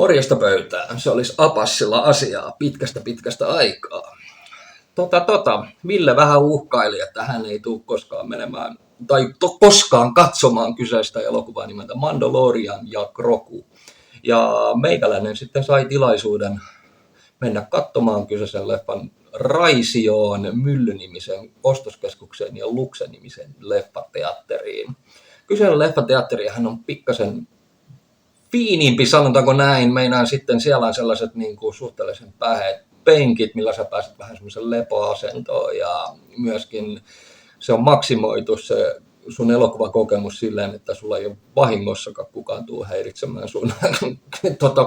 Morjesta pöytään. Se olisi Apassilla asiaa pitkästä aikaa. Ville vähän uhkaili, että hän ei tule koskaan menemään tai koskaan katsomaan kyseistä elokuvaa nimeltä Mandalorian ja Grogu. Ja meikäläinen sitten sai tilaisuuden mennä katsomaan kyseisen leffan Raisioon, Mylly-nimisen ostoskeskukseen ja Luxe-nimisen leffateatteriin. Kyseinen leffateatteri hän on pikkasen fiiniimpi, sanotaanko näin. Meinaan sitten siellä on sellaiset niin kuin suhteellisen päheät penkit, millä sä pääset vähän semmoisen lepoasentoon ja myöskin se on maksimoitu se sun elokuvakokemus silleen, että sulla ei ole vahingossakaan kukaan tuu häiritsemään sun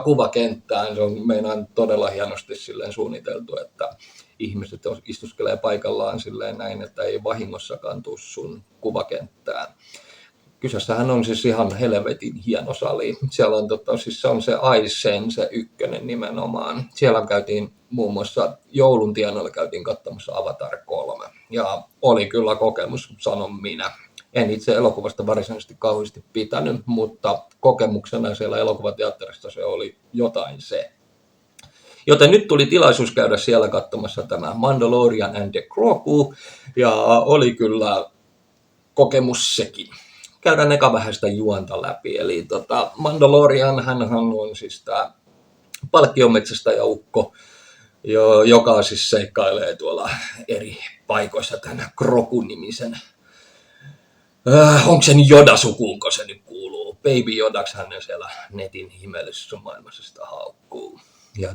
kuvakenttään. Se on meinaan todella hienosti silleen suunniteltu, että ihmiset istuskelee paikallaan silleen näin, että ei vahingossakaan tuu sun kuvakenttään. Kyseessähän on siis ihan helvetin hieno sali. Siellä on, siis se on se Aisen, se ykkönen nimenomaan. Siellä käytiin muun muassa joulun tienoilla käytiin katsomassa Avatar 3. Ja oli kyllä kokemus, sanon minä. En itse elokuvasta varsinaisesti kauheasti pitänyt, mutta kokemuksena siellä elokuvateatterissa se oli jotain se. Joten nyt tuli tilaisuus käydä siellä katsomassa tämä Mandalorian and the Grogu, ja oli kyllä kokemus sekin. Käydään eka vähän sitä juonta läpi. Eli Mandalorian, hänhän on siis tämä palkkiometsästäjäukko, joka siis seikkailee tuolla eri paikoissa tämän Grogu-nimisen. Onko se Joda-sukuun, kun se nyt kuuluu? Baby Jodaksi hän siellä netin ihmeellisessä maailmassa sitä haukkuu. Ja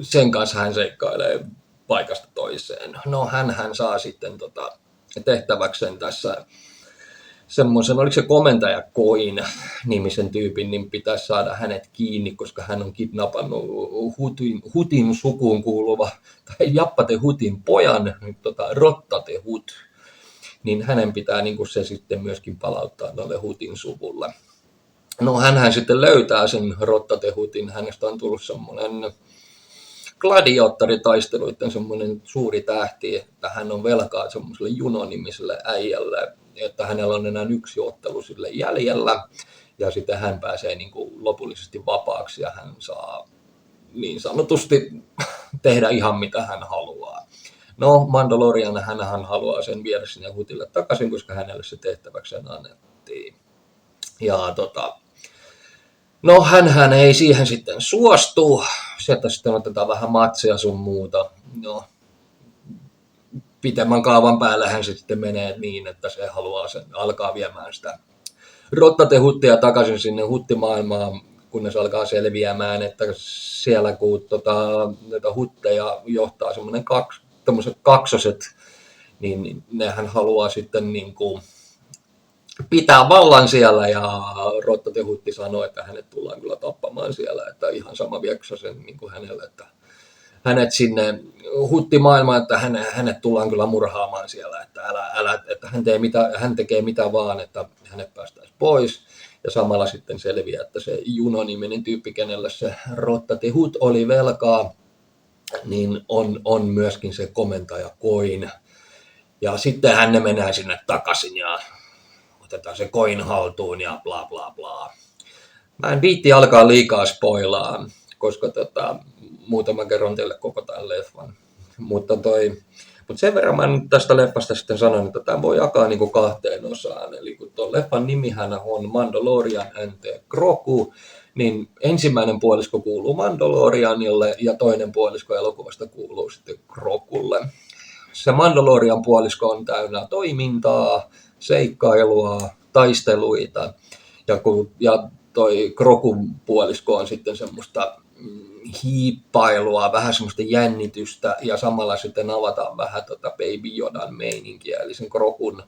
sen kanssa hän seikkailee paikasta toiseen. No hän saa sitten tehtäväkseen tässä semmoisen, oliko se komentaja Coin-nimisen tyypin, niin pitäisi saada hänet kiinni, koska hän on kidnappannut Hutin sukuun kuuluva, tai Jappate Hutin pojan, Rottate Hut, niin hänen pitää niin kuin se sitten myöskin palauttaa tuolle Hutin suvulle. No hänhän sitten löytää sen Rottate Hutin, hänestä on tullut semmoinen gladiaattoritaisteluiden semmoinen suuri tähti, että hän on velkaa semmoiselle Juno-nimiselle äijälle, että hänellä on enää yksi ottelu sille jäljellä, ja sitten hän pääsee niin kuin lopullisesti vapaaksi, ja hän saa niin sanotusti tehdä ihan mitä hän haluaa. No, Mandalorian hän haluaa sen viedä sinne Hutille takaisin, koska hänelle se tehtäväkseen annettiin. Ja no hän ei siihen sitten suostu, sieltä sitten otetaan vähän matseja sun muuta. No, pitemmän kaavan päällä hän sitten menee niin, että se haluaa alkaa viemään sitä Rottate Huttia takaisin sinne huttimaailmaan, kunnes alkaa selviämään, että siellä kun näitä hutteja johtaa semmoinen kaksoset, niin nehän haluaa sitten niin kuin pitää vallan siellä, ja Rottate Hutti sanoo, että hänet tullaan kyllä tappamaan siellä, että ihan sama viekö sen niin kuin hänelle, että hänet sinne huttimaailmaan, että hänet tullaan kyllä murhaamaan siellä, että että hän tekee mitä vaan, että hänet päästäisiin pois. Ja samalla sitten selviää, että se Juno-niminen tyyppi, kenelle se Rottate Hut oli velkaa, niin on myöskin se komentaja Coin. Ja sitten hän menee sinne takaisin ja otetaan se Coin haltuun ja bla bla bla. Mä en viitti alkaa liikaa spoilaa, koska muutaman kerron teille koko tämän leffan. Mutta sen verran mä nyt tästä leffasta sitten sanon, että tämä voi jakaa niin kuin kahteen osaan. Eli kun tuon leffan nimihän on Mandalorian and the Grogu, niin ensimmäinen puolisko kuuluu Mandalorianille ja toinen puolisko elokuvasta kuuluu sitten Grogulle. Se Mandalorian puolisko on täynnä toimintaa, seikkailua, taisteluita, ja toi Grogun puolisko on sitten semmoista hiippailua, vähän semmoista jännitystä, ja samalla sitten avataan vähän Baby Yodan meininkiä, eli sen Grogun,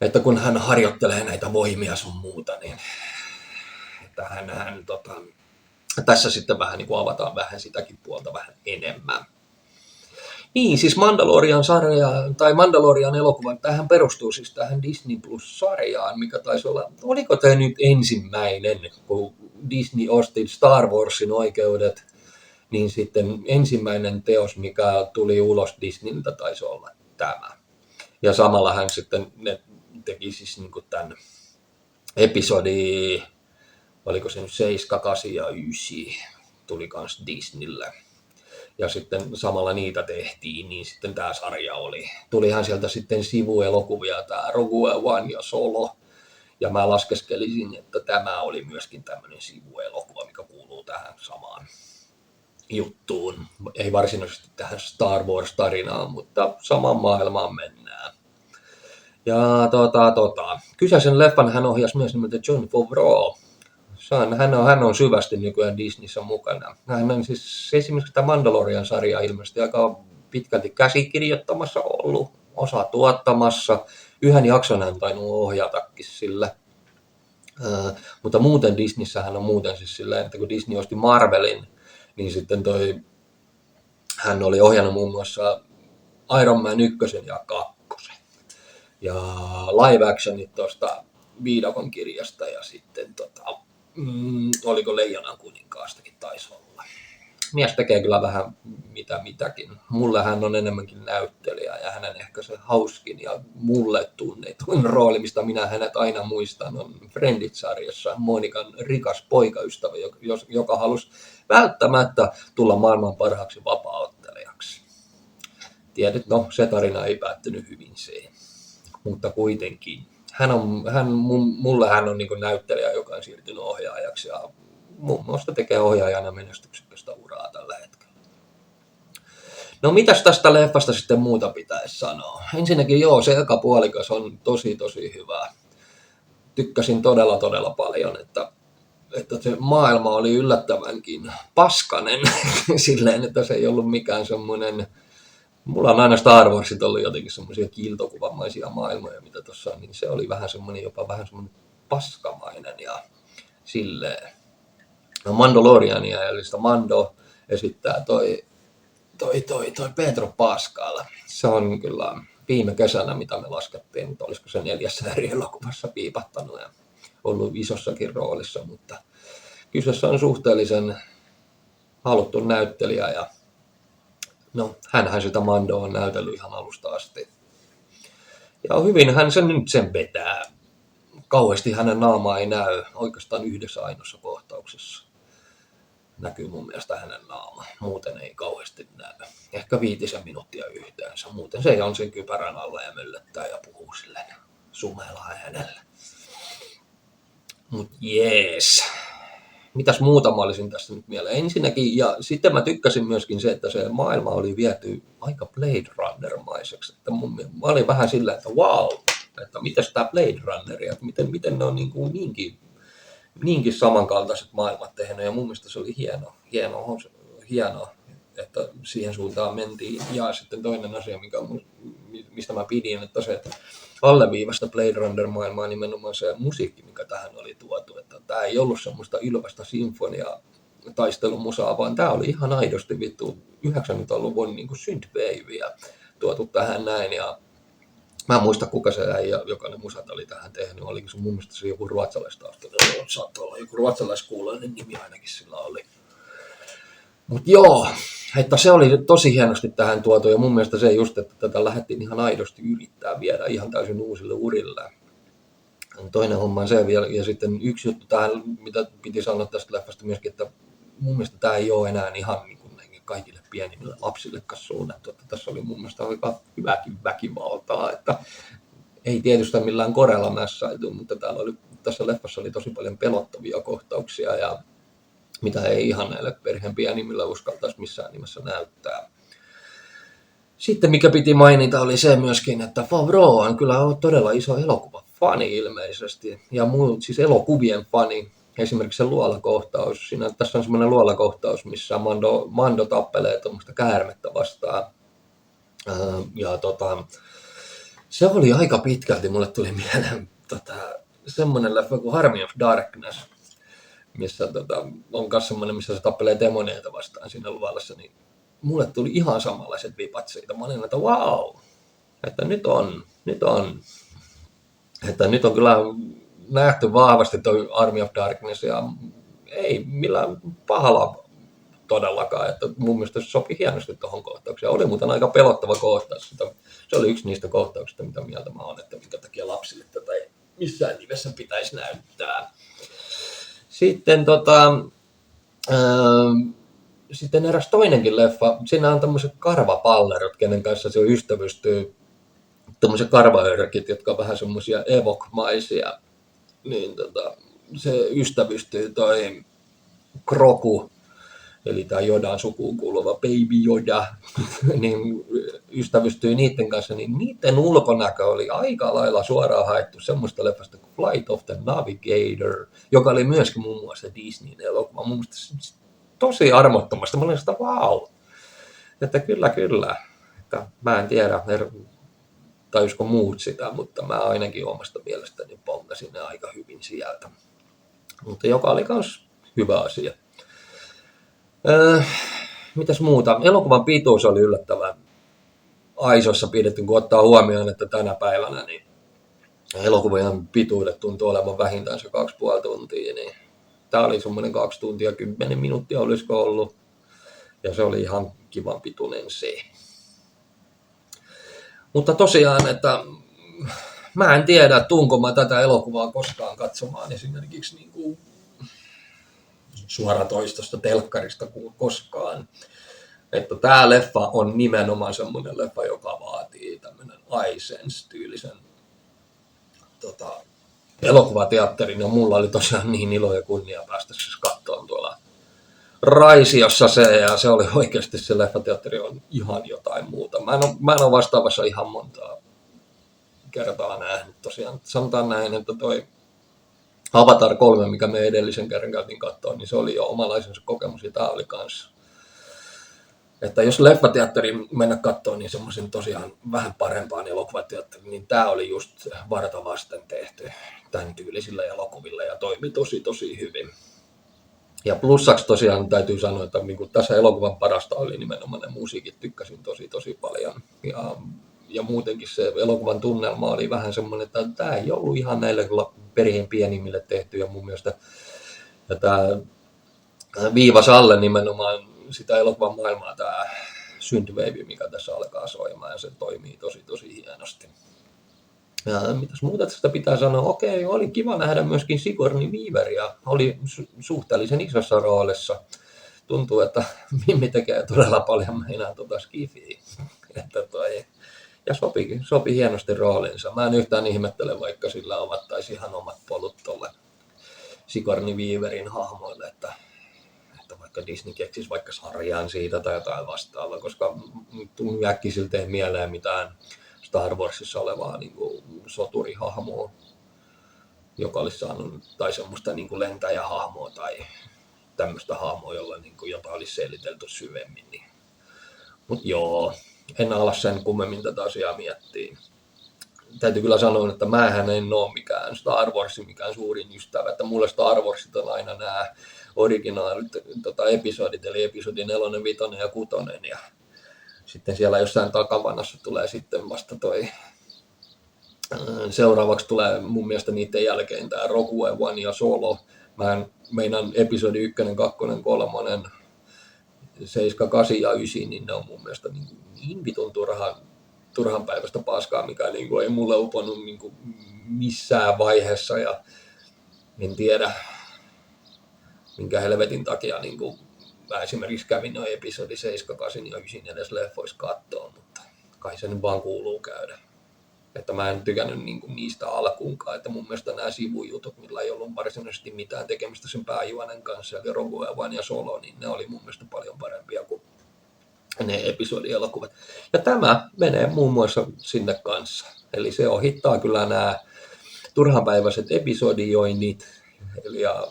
että kun hän harjoittelee näitä voimia sun muuta, niin että hän tässä sitten vähän niin kuin avataan vähän sitäkin puolta vähän enemmän. Niin, siis Mandalorian-sarja, tai Mandalorian elokuva, tähän perustuu siis tähän Disney Plus-sarjaan, mikä taisi olla, oliko tämä nyt ensimmäinen, kun Disney osti Star Warsin oikeudet, niin sitten ensimmäinen teos, mikä tuli ulos Disneyltä, taisi olla tämä. Ja samalla hän sitten ne teki siis niin kuin tämän episodi oliko se nyt 7, 8 ja 9, tuli kans Disneylle. Ja sitten samalla niitä tehtiin, niin sitten tämä sarja oli. Tulihan sieltä sitten sivuelokuvia, tämä Rogue One ja Solo. Ja mä laskeskelisin, että tämä oli myöskin tämmöinen sivuelokuva, mikä kuuluu tähän samaan juttuun. Ei varsinaisesti tähän Star Wars-tarinaan, mutta samaan maailmaan mennään. Ja kyseisen leffan hän ohjasi myös nimeltä Jon Favreau. Hän on syvästi nykyään Disneyssä mukana. Hän on siis esimerkiksi tämä Mandalorian-sarja ilmeisesti aika pitkälti käsikirjoittamassa ollut, osa tuottamassa. Yhden jakson hän tainnut ohjatakin sillä. Mutta muuten Disneyssä hän on muuten siis sillä, että kun Disney osti Marvelin, niin sitten hän oli ohjannut muun muassa Iron Man 1 ja 2. Ja live actionit tuosta Viidakon kirjasta ja sitten oliko Leijonan kuninkaastakin taisi olla. Mies tekee kyllä vähän mitäkin. Mulle hän on enemmänkin näyttelijä ja hänen ehkä se hauskin ja mulle tunnetuin rooli, mistä minä hänet aina muistan, on Friendit-sarjassa Monikan rikas poikaystävä, joka halusi välttämättä tulla maailman parhaaksi vapaaottelijaksi. Tiedät, se tarina ei päättynyt hyvin siihen, mutta kuitenkin. Mulle hän on niin kuin näyttelijä, joka on siirtynyt ohjaajaksi ja muun muassa tekee ohjaajana menestyksekästä uraa tällä hetkellä. No mitäs tästä leffasta sitten muuta pitäisi sanoa? Ensinnäkin se eka puolikas on tosi hyvä. Tykkäsin todella paljon, että se maailma oli yllättävänkin paskanen silleen, että se ei ollut mikään semmoinen. Mulla on aina Star Warsit ollut jotenkin semmoisia kiiltokuvamaisia maailmoja, mitä tuossa on, niin se oli jopa vähän semmoinen paskamainen ja silleen. No Mandaloriania, eli sitä Mando esittää toi Pedro Pascal. Se on kyllä viime kesänä, mitä me laskettiin, mutta olisiko se 4 eri elokuvassa piipattanut ja ollut isossakin roolissa, mutta kyseessä on suhteellisen haluttu näyttelijä ja hänhän sitä Mandoa on näytellyt ihan alusta asti. Ja hyvin hän sen vetää. Kauheasti hänen naamaa ei näy, oikeastaan yhdessä ainoassa kohtauksessa. Näkyy mun mielestä hänen naama. Muuten ei kauheasti näy. Ehkä 5 minuuttia yhteensä. Muuten se on sen kypärän alla ja möllöttää ja puhuu silleen sumeella äänellä. Mut jees. Mitäs muuta mä olisin tässä nyt mieleen? Ensinnäkin, ja sitten mä tykkäsin myöskin se, että se maailma oli viety aika Blade Runner-maiseksi. Että mä olin vähän sillä, että wow, että mitäs tää Blade Runner, että miten ne on niinkin samankaltaiset maailmat tehnyt. Ja mun mielestä se oli hieno, että siihen suuntaan mentiin. Ja sitten toinen asia, mistä mä pidin, että se alleviivasta Blade Runner-maailmaa nimenomaan se musiikki, mikä tähän oli tuotu. Että tämä ei ollut semmoista ilvasta sinfonia taistelumusaa, vaan tämä oli ihan aidosti 90-luvun niin kuin synthwaveä tuotu tähän näin. Ja mä en muista, kuka se äijä, joka ne musat oli tähän tehnyt. Oliko se mun mielestä se joku ruotsalaistaustainen? Saattoi olla joku ruotsalaiskuuloinen nimi ainakin sillä oli. Mutta että se oli tosi hienosti tähän tuotu ja mun mielestä se just, että tätä lähdettiin ihan aidosti yrittää viedä ihan täysin uusille urille. Toinen homma on se vielä, ja sitten yksi juttu tähän, mitä piti sanoa tästä leffasta myöskin, että mun mielestä tämä ei ole enää ihan niin kuin kaikille pienimmille lapsillekaan suunnattu. Että tässä oli mun mielestä aika hyväkin väkivaltaa, että ei tietysti millään korella mässäilty, mutta tässä leffassa oli tosi paljon pelottavia kohtauksia ja mitä ei ihan näille perheen pienimmillä uskaltaisi missään nimessä näyttää. Sitten mikä piti mainita oli se myöskin, että Favreau on kyllä todella iso elokuvafani ilmeisesti. Ja siis elokuvien fani. Esimerkiksi se luolakohtaus. Tässä on semmoinen luolakohtaus, missä Mando tappelee tuommoista käärmettä vastaan. Se oli aika pitkälti, mulle tuli mieleen semmoinen leffa kuin Army of Darkness, missä on myös semmoinen, missä se tappelee demoneita vastaan siinä luolassa, niin mulle tuli ihan samanlaiset vipat siitä. Mä olin, että wow, että nyt on. Että nyt on kyllä nähty vahvasti toi Army of Darkness ja ei millään pahalla todellakaan. Että mun mielestä se sopi hienosti tuohon kohtaukseen. Oli muuten aika pelottava kohtaus. Se oli yksi niistä kohtauksista, mitä mieltä mä oon, että minkä takia lapsille tätä ei missään nimessä pitäisi näyttää. Sitten sitten eräs toinenkin leffa, siinä on tämmöiset karvapallerot, kenen kanssa se ystävystyy, tämmöiset karvaörkit, jotka on vähän semmoisia evokmaisia, niin se ystävystyy toi Grogu, eli tämä Jodan sukuun kuuluva Baby Yoda, niin ystävystyy niiden kanssa, niin niiden ulkonäkö oli aika lailla suoraan haettu semmoista leffasta kuin Flight of the Navigator, joka oli myöskin muun muassa Disneyn elokuva. Mun mielestä tosi armottomasta. Mä olin sitä, wow, että kyllä. Että mä en tiedä, tajusko muut sitä, mutta mä ainakin omasta mielestäni pongasin ne aika hyvin sieltä. Mutta joka oli myös hyvä asia. Mitäs muuta? Elokuvan pituus oli yllättävän aisoissa pidetty, kun ottaa huomioon, että tänä päivänä niin elokuvien pituudet tuntuu olevan vähintään se 2,5 tuntia. Niin tämä oli semmoinen 2 tuntia 10 minuuttia olisiko ollut. Ja se oli ihan kivan pituinen se. Mutta tosiaan, että mä en tiedä, tuunko mä tätä elokuvaa koskaan katsomaan esimerkiksi niin kuin suoratoistosta telkkarista kuin koskaan. Että tää leffa on nimenomaan semmoinen leffa, joka vaatii tämmöinen iSense-tyylisen elokuvateatterin. Ja mulla oli tosiaan niin ilo ja kunnia päästä siis katsomaan tuolla Raisiossa se, ja se oli oikeasti, se leffateatteri on ihan jotain muuta. Mä en ole vastaavassa ihan montaa kertaa nähnyt. Tosiaan sanotaan näin, että toi Avatar 3, mikä me edellisen kerran käytiin katsoa, niin se oli jo omalaisensa kokemus, ja tää oli kanssa. Että jos leffateatteriin mennä katsoa, niin semmoisen tosiaan vähän parempaan elokuvateatteriin, niin tää oli just varta vasten tehty tämän tyylisillä elokuvilla ja toimi tosi hyvin. Ja plussaksi tosiaan täytyy sanoa, että niin tässä elokuvan parasta oli nimenomaan ne musiikit, tykkäsin tosi paljon. Ja muutenkin se elokuvan tunnelma oli vähän semmoinen, että tämä ei ollut ihan näille perheen pienimmille tehty, ja mun mielestä ja tämä viivas alle nimenomaan sitä elokuvan maailmaa, tämä Synthwave, mikä tässä alkaa soimaan, ja se toimii tosi hienosti. Ja mitäs muuta tästä pitää sanoa? Okei, oli kiva nähdä myöskin Sigourney Weaveria. Oli suhteellisen isossa roolissa. Tuntuu, että Mimmi tekee todella paljon meinaan skifiä. Ja sopi hienosti roolinsa. Mä en yhtään ihmettele, vaikka sillä omattaisi ihan omat polut tuolle Sigourney Weaverin hahmoille, että vaikka Disney keksisi vaikka sarjaan siitä tai jotain vastaavaa, koska tuli äkkisiltä ei mieleen mitään Star Warsissa olevaa niin kuin soturihahmoa, joka olisi saanut, tai semmoista niin kuin lentäjähahmoa tai tämmöistä hahmoa, jolla niin kuin jota olisi selitelty syvemmin. Niin. Mutta joo, en ala sen kummemmin tätä asiaa miettiä. Täytyy kyllä sanoa, että mähän en ole mikään Star Warsin mikään suurin ystävä, että mulle Star Warsit on aina nämä originaalit episodit, eli episodi 4, 5 ja 6, ja sitten siellä jossain takavanassa tulee sitten vasta toi, seuraavaksi tulee mun mielestä niiden jälkeen tämä Rogue One ja Solo. Mä meinaan episodi 1, 2, 3, 7, 8 ja 9, niin ne on mun mielestä niin vitun turhan päivästä paskaa, mikä niin kuin ei mulle uponnut niin kuin missään vaiheessa, ja en tiedä minkä helvetin takia niin kuin mä esimerkiksi kävin noin episodi 7, 8 ja 9 edes leffoissa kattoon, mutta kai se nyt vaan kuuluu käydä. Että mä en tykännyt niistä alkuunkaan, että mun mielestä nämä sivujutut, millä ei ollut varsinaisesti mitään tekemistä sen pääjuonen kanssa, eli Rogue One ja Solo, niin ne oli mun mielestä paljon parempia kuin ne episodielokuvat. Ja tämä menee muun muassa sinne kanssa. Eli se ohittaa kyllä nämä turhanpäiväiset episodioinnit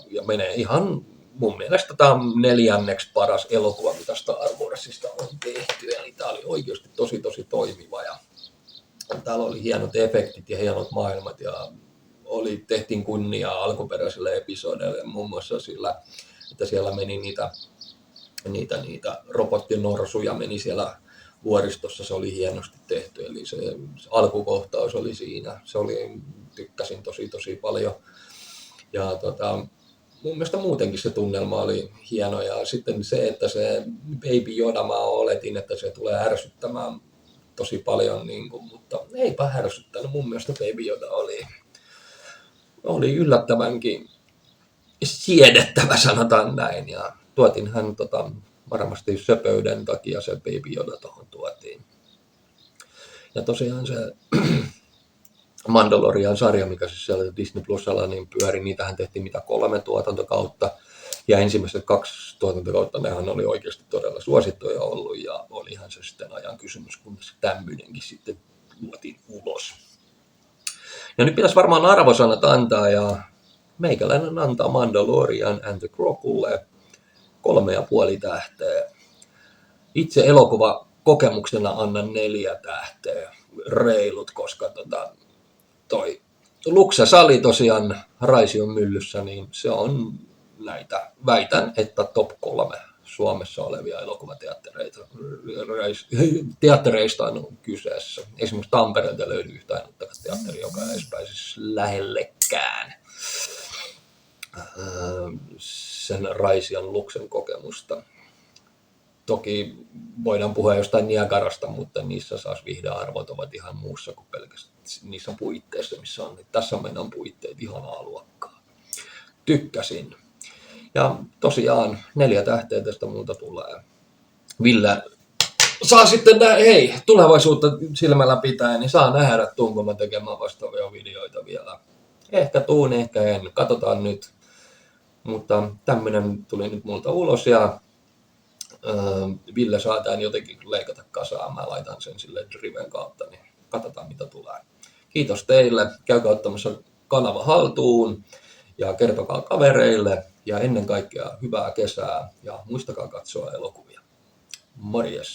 ja menee ihan mun mielestä tämä on 4. paras elokuva, mitä Star Warsista on tehty. Eli tämä oli oikeasti tosi toimiva. Ja täällä oli hienot efektit ja hienot maailmat ja tehtiin kunniaa alkuperäiselle episodeille, muun muassa sillä, että siellä meni niitä robottinorsuja meni siellä vuoristossa, se oli hienosti tehty, eli se alkukohtaus oli siinä, tykkäsin tosi paljon. Ja mun mielestä muutenkin se tunnelma oli hieno, ja sitten se, että se Baby Yoda, mä oletin, että se tulee ärsyttämään tosi paljon, mutta eipä härsyttänyt. Mun mielestä Baby Yoda oli yllättävänkin siedettävä, sanotaan näin. Ja tuotin hän varmasti söpöyden takia se Baby Yoda tuohon tuotiin. Ja tosiaan se Mandalorian-sarja, mikä siis siellä Disney Plusalla niin pyöri, niitähän tehtiin 3 tuotantokautta. Ja ensimmäiset 2 tuotantokautta, nehän oli oikeasti todella suosittuja ollut, ja olihan se sitten ajan kysymys, kunnes tämmöinenkin sitten luotiin ulos. Ja nyt pitäisi varmaan arvosanat antaa, ja meikäläinen antaa Mandalorian and the Grogulle 3,5 tähteä. Itse elokuva kokemuksena annan 4 tähteä, reilut, koska toi Luxa-sali tosiaan Raision myllyssä, niin se on näitä, väitän, että top 3 Suomessa olevia elokuvateattereista on kyseessä. Esimerkiksi Tampereelta löytyy yhtään teatteri, joka ei pääsisi lähellekään sen Raision Luxen kokemusta. Toki voidaan puhua jostain Niagarasta, mutta niissä saas viihdearvot ovat ihan muussa kuin pelkästään niissä puitteissa, missä on. Tässä meidän puitteet ihanaa luokkaa. Tykkäsin. Ja tosiaan 4 tähteä tästä muuta tulee. Ville saa sitten tulevaisuutta silmällä pitää, niin saa nähdä, tuunko mä tekemään vastaavia videoita vielä. Ehkä tuun, ehkä en. Katsotaan nyt. Mutta tämmönen tuli nyt multa ulos ja Ville saa tämän jotenkin leikata kasaan. Mä laitan sen sille Driven kautta, niin katsotaan mitä tulee. Kiitos teille. Käykää ottamassa kanava haltuun ja kertokaa kavereille. Ja ennen kaikkea hyvää kesää ja muistakaa katsoa elokuvia. Morjes!